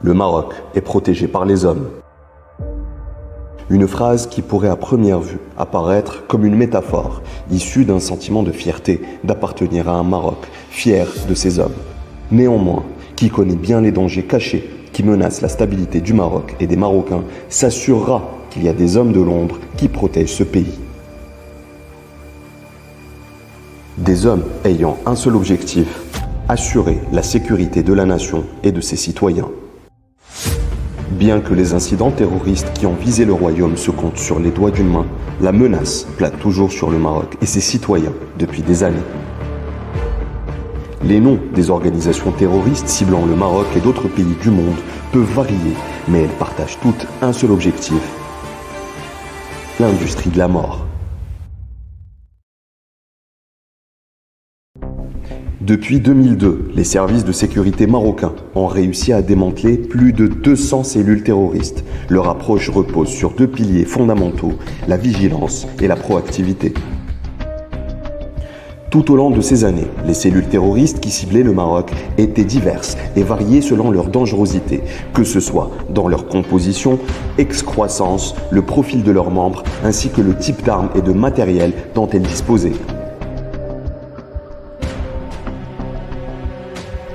le Maroc est protégé par les hommes. Une phrase qui pourrait à première vue apparaître comme une métaphore, issue d'un sentiment de fierté d'appartenir à un Maroc, fier de ses hommes. Néanmoins, qui connaît bien les dangers cachés qui menacent la stabilité du Maroc et des Marocains s'assurera qu'il y a des hommes de l'ombre qui protègent ce pays. Des hommes ayant un seul objectif, assurer la sécurité de la nation et de ses citoyens. Bien que les incidents terroristes qui ont visé le royaume se comptent sur les doigts d'une main, la menace plane toujours sur le Maroc et ses citoyens depuis des années. Les noms des organisations terroristes ciblant le Maroc et d'autres pays du monde peuvent varier, mais elles partagent toutes un seul objectif: l'industrie de la mort. Depuis 2002, les services de sécurité marocains ont réussi à démanteler plus de 200 cellules terroristes. Leur approche repose sur deux piliers fondamentaux, la vigilance et la proactivité. Tout au long de ces années, les cellules terroristes qui ciblaient le Maroc étaient diverses et variées selon leur dangerosité, que ce soit dans leur composition, excroissance, le profil de leurs membres, ainsi que le type d'armes et de matériel dont elles disposaient.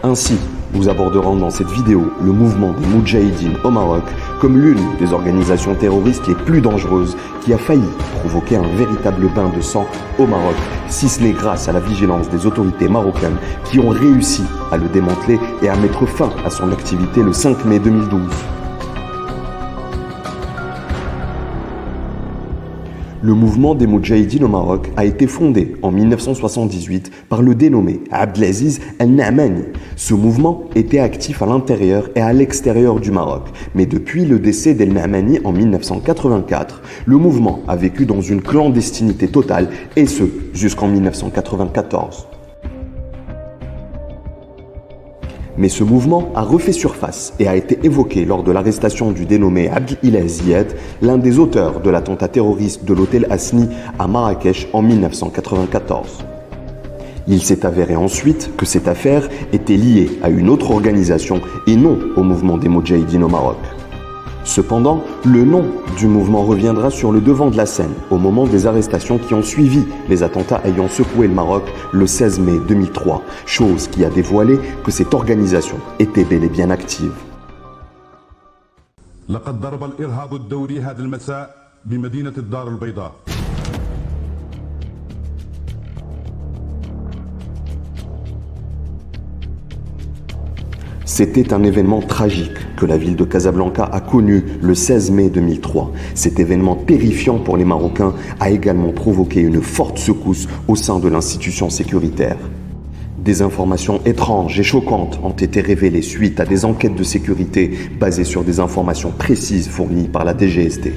Ainsi, nous aborderons dans cette vidéo le mouvement des Moudjahidines au Maroc comme l'une des organisations terroristes les plus dangereuses qui a failli provoquer un véritable bain de sang au Maroc, si ce n'est grâce à la vigilance des autorités marocaines qui ont réussi à le démanteler et à mettre fin à son activité le 5 mai 2012. Le mouvement des Moudjahidines au Maroc a été fondé en 1978 par le dénommé Abdelaziz El-Na'mani. Ce mouvement était actif à l'intérieur et à l'extérieur du Maroc. Mais depuis le décès d'El-Na'mani en 1984, le mouvement a vécu dans une clandestinité totale, et ce, jusqu'en 1994. Mais ce mouvement a refait surface et a été évoqué lors de l'arrestation du dénommé Abdelilah Ziyad, l'un des auteurs de l'attentat terroriste de l'hôtel Hasni à Marrakech en 1994. Il s'est avéré ensuite que cette affaire était liée à une autre organisation et non au mouvement des Moudjahidines au Maroc. Cependant, le nom du mouvement reviendra sur le devant de la scène au moment des arrestations qui ont suivi les attentats ayant secoué le Maroc le 16 mai 2003, chose qui a dévoilé que cette organisation était bel et bien active. لقد ضرب الإرهاب الدولي هذا المساء بمدينة الدار البيضاء. C'était un événement tragique que la ville de Casablanca a connu le 16 mai 2003. Cet événement terrifiant pour les Marocains a également provoqué une forte secousse au sein de l'institution sécuritaire. Des informations étranges et choquantes ont été révélées suite à des enquêtes de sécurité basées sur des informations précises fournies par la DGST.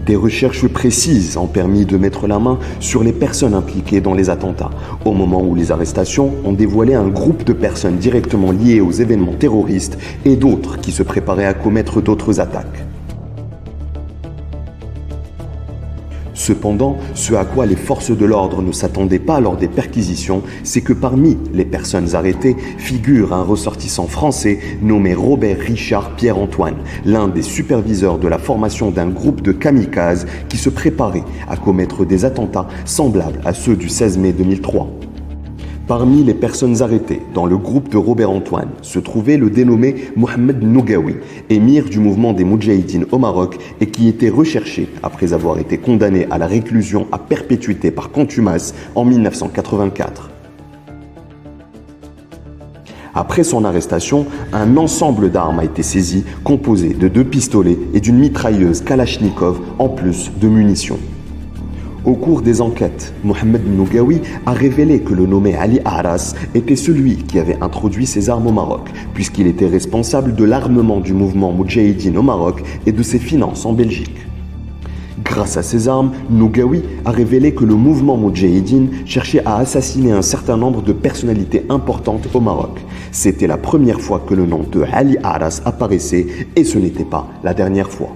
Des recherches précises ont permis de mettre la main sur les personnes impliquées dans les attentats, au moment où les arrestations ont dévoilé un groupe de personnes directement liées aux événements terroristes et d'autres qui se préparaient à commettre d'autres attaques. Cependant, ce à quoi les forces de l'ordre ne s'attendaient pas lors des perquisitions, c'est que parmi les personnes arrêtées figure un ressortissant français nommé Robert Richard Pierre-Antoine, l'un des superviseurs de la formation d'un groupe de kamikazes qui se préparait à commettre des attentats semblables à ceux du 16 mai 2003. Parmi les personnes arrêtées dans le groupe de Robert Antoine se trouvait le dénommé Mohamed Nougaoui, émir du mouvement des Moudjahidines au Maroc et qui était recherché après avoir été condamné à la réclusion à perpétuité par contumace en 1984. Après son arrestation, un ensemble d'armes a été saisi, composé de 2 pistolets et d'une mitrailleuse Kalachnikov en plus de munitions. Au cours des enquêtes, Mohamed Nougaoui a révélé que le nommé Ali Arras était celui qui avait introduit ces armes au Maroc, puisqu'il était responsable de l'armement du mouvement Moudjahidine au Maroc et de ses finances en Belgique. Grâce à ces armes, Nougaoui a révélé que le mouvement Moudjahidine cherchait à assassiner un certain nombre de personnalités importantes au Maroc. C'était la première fois que le nom de Ali Arras apparaissait et ce n'était pas la dernière fois.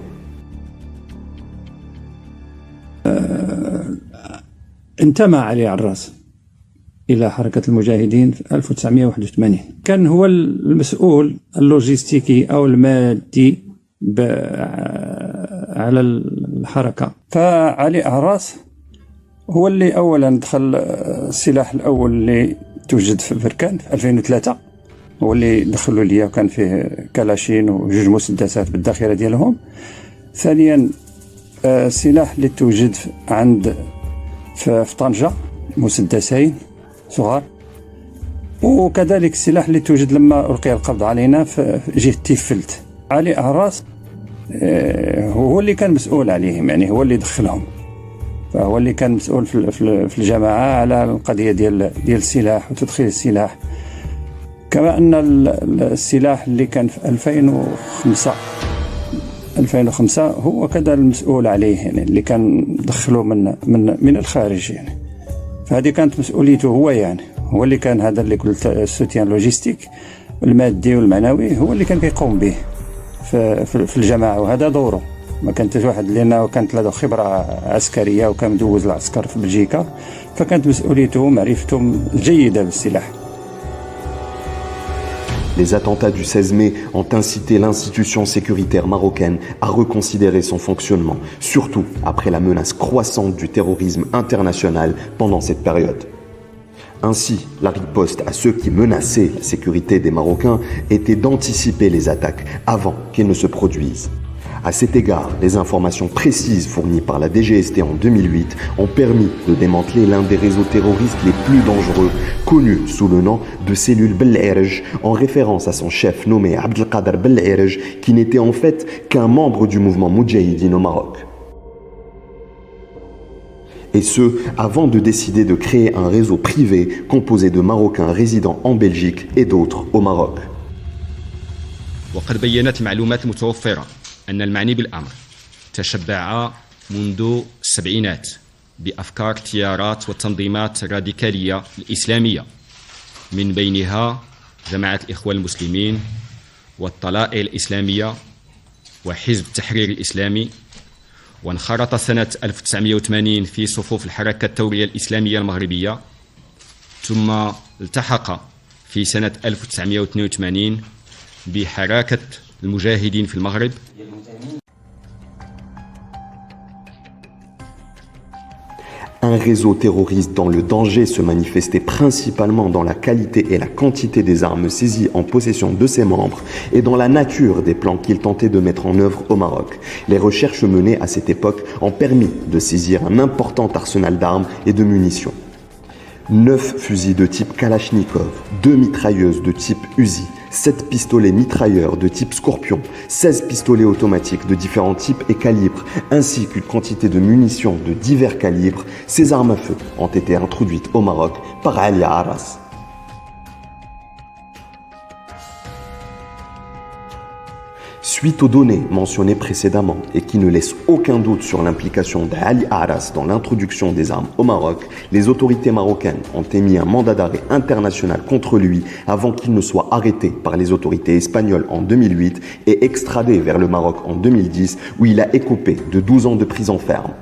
انتمى علي عراس إلى حركة المجاهدين في 1981. كان هو المسؤول اللوجستيكي أو المادي على الحركة. فعلي أعراس هو اللي أولا دخل السلاح الأول اللي توجد في بركان في 2003، هو اللي دخلوا ليا، وكان فيه كلاشين وجوج مسدسات بالذخيرة ديالهم. ثانيا السلاح اللي توجد في طنجة، مسدسين صغار. وكذلك السلاح اللي توجد لما ألقي القبض علينا في جهة تيفلت. علي أعراس هو اللي كان مسؤول عليهم، يعني هو اللي دخلهم، فهو اللي كان مسؤول في الجماعة على القضية ديال السلاح وتدخيل السلاح. كما أن السلاح اللي كان في 2005 هو كذا المسؤول عليه، يعني اللي كان دخله من الخارج يعني. فهذه كانت مسؤوليته هو، يعني هو اللي كان هذا اللي قلت السوتيان لوجيستيك المادي والمعنوي، هو اللي كان كيقوم به في الجماعة، وهذا دوره. ما كانت واحد لأنه كانت له خبرة عسكرية وكان مدوز العسكر في بلجيكا، فكانت مسؤوليته معرفتهم الجيدة بالسلاح. Les attentats du 16 mai ont incité l'institution sécuritaire marocaine à reconsidérer son fonctionnement, surtout après la menace croissante du terrorisme international pendant cette période. Ainsi, la riposte à ceux qui menaçaient la sécurité des Marocains était d'anticiper les attaques avant qu'elles ne se produisent. À cet égard, les informations précises fournies par la DGST en 2008 ont permis de démanteler l'un des réseaux terroristes les plus dangereux, connu sous le nom de cellule Bel'Erj, en référence à son chef nommé Abdelkader Bel'Erj, qui n'était en fait qu'un membre du mouvement Moudjahidine au Maroc. Et ce, avant de décider de créer un réseau privé composé de Marocains résidant en Belgique et d'autres au Maroc. أن المعني بالأمر تشبع منذ السبعينات بأفكار تيارات وتنظيمات راديكالية الإسلامية، من بينها جماعة الإخوان المسلمين والطلائع الإسلامية وحزب التحرير الإسلامي، وانخرط سنة 1980 في صفوف الحركة الثورية الإسلامية المغربية، ثم التحق في سنة 1982 بحركة المجاهدين في المغرب. Un réseau terroriste dont le danger se manifestait principalement dans la qualité et la quantité des armes saisies en possession de ses membres et dans la nature des plans qu'il tentait de mettre en œuvre au Maroc. Les recherches menées à cette époque ont permis de saisir un important arsenal d'armes et de munitions. 9 fusils de type Kalachnikov, 2 mitrailleuses de type Uzi, 7 pistolets mitrailleurs de type Scorpion, 16 pistolets automatiques de différents types et calibres, ainsi qu'une quantité de munitions de divers calibres. Ces armes à feu ont été introduites au Maroc par Ali Arras. Suite aux données mentionnées précédemment et qui ne laissent aucun doute sur l'implication d'Ali Arras dans l'introduction des armes au Maroc, les autorités marocaines ont émis un mandat d'arrêt international contre lui avant qu'il ne soit arrêté par les autorités espagnoles en 2008 et extradé vers le Maroc en 2010 où il a écopé de 12 ans de prison ferme.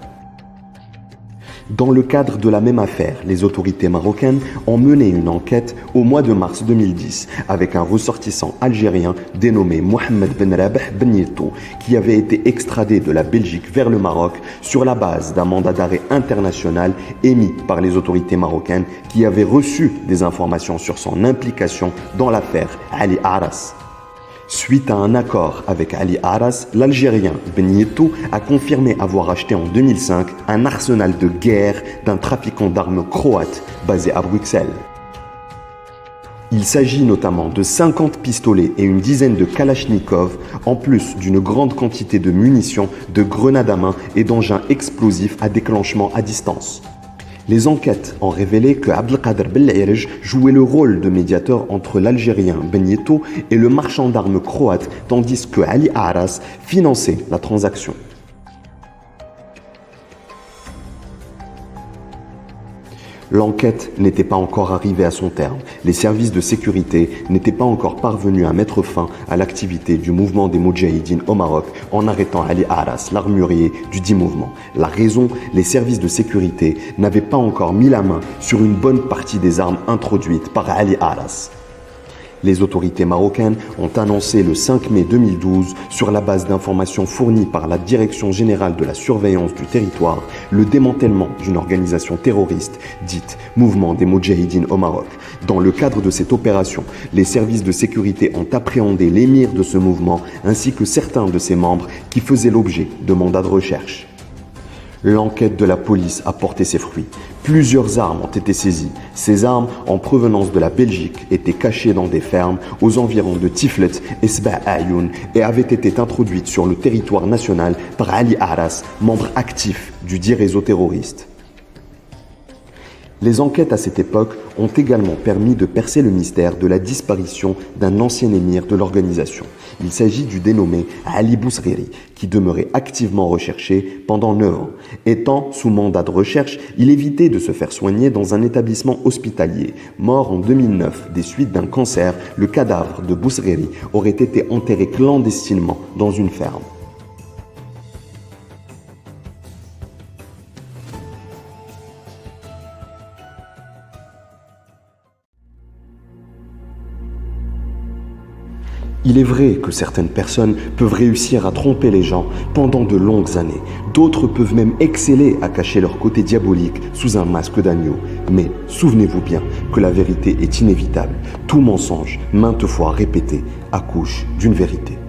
Dans le cadre de la même affaire, les autorités marocaines ont mené une enquête au mois de mars 2010 avec un ressortissant algérien dénommé Mohamed Ben Rabah Ben Yelto qui avait été extradé de la Belgique vers le Maroc sur la base d'un mandat d'arrêt international émis par les autorités marocaines qui avaient reçu des informations sur son implication dans l'affaire Ali Arras. Suite à un accord avec Ali Arras, l'Algérien Ben Yelto a confirmé avoir acheté en 2005 un arsenal de guerre d'un trafiquant d'armes croate basé à Bruxelles. Il s'agit notamment de 50 pistolets et une dizaine de Kalachnikov, en plus d'une grande quantité de munitions, de grenades à main et d'engins explosifs à déclenchement à distance. Les enquêtes ont révélé que Abdelkader Bel'Erj jouait le rôle de médiateur entre l'Algérien Ben Yelto et le marchand d'armes croate, tandis que Ali Arras finançait la transaction. L'enquête n'était pas encore arrivée à son terme. Les services de sécurité n'étaient pas encore parvenus à mettre fin à l'activité du mouvement des Moudjahidines au Maroc en arrêtant Ali Aras, l'armurier du dit mouvement. La raison, les services de sécurité n'avaient pas encore mis la main sur une bonne partie des armes introduites par Ali Aras. Les autorités marocaines ont annoncé le 5 mai 2012, sur la base d'informations fournies par la Direction générale de la surveillance du territoire, le démantèlement d'une organisation terroriste dite Mouvement des Moudjahidines au Maroc. Dans le cadre de cette opération, les services de sécurité ont appréhendé l'émir de ce mouvement ainsi que certains de ses membres qui faisaient l'objet de mandats de recherche. L'enquête de la police a porté ses fruits. Plusieurs armes ont été saisies. Ces armes, en provenance de la Belgique, étaient cachées dans des fermes aux environs de Tiflet et Sba Ayoun et avaient été introduites sur le territoire national par Ali Aras, membre actif du dit réseau terroriste. Les enquêtes à cette époque ont également permis de percer le mystère de la disparition d'un ancien émir de l'organisation. Il s'agit du dénommé Ali Bousriri, qui demeurait activement recherché pendant 9 ans. Étant sous mandat de recherche, il évitait de se faire soigner dans un établissement hospitalier. Mort en 2009 des suites d'un cancer, le cadavre de Bousriri aurait été enterré clandestinement dans une ferme. Il est vrai que certaines personnes peuvent réussir à tromper les gens pendant de longues années. D'autres peuvent même exceller à cacher leur côté diabolique sous un masque d'agneau. Mais souvenez-vous bien que la vérité est inévitable. Tout mensonge, maintes fois répété, accouche d'une vérité.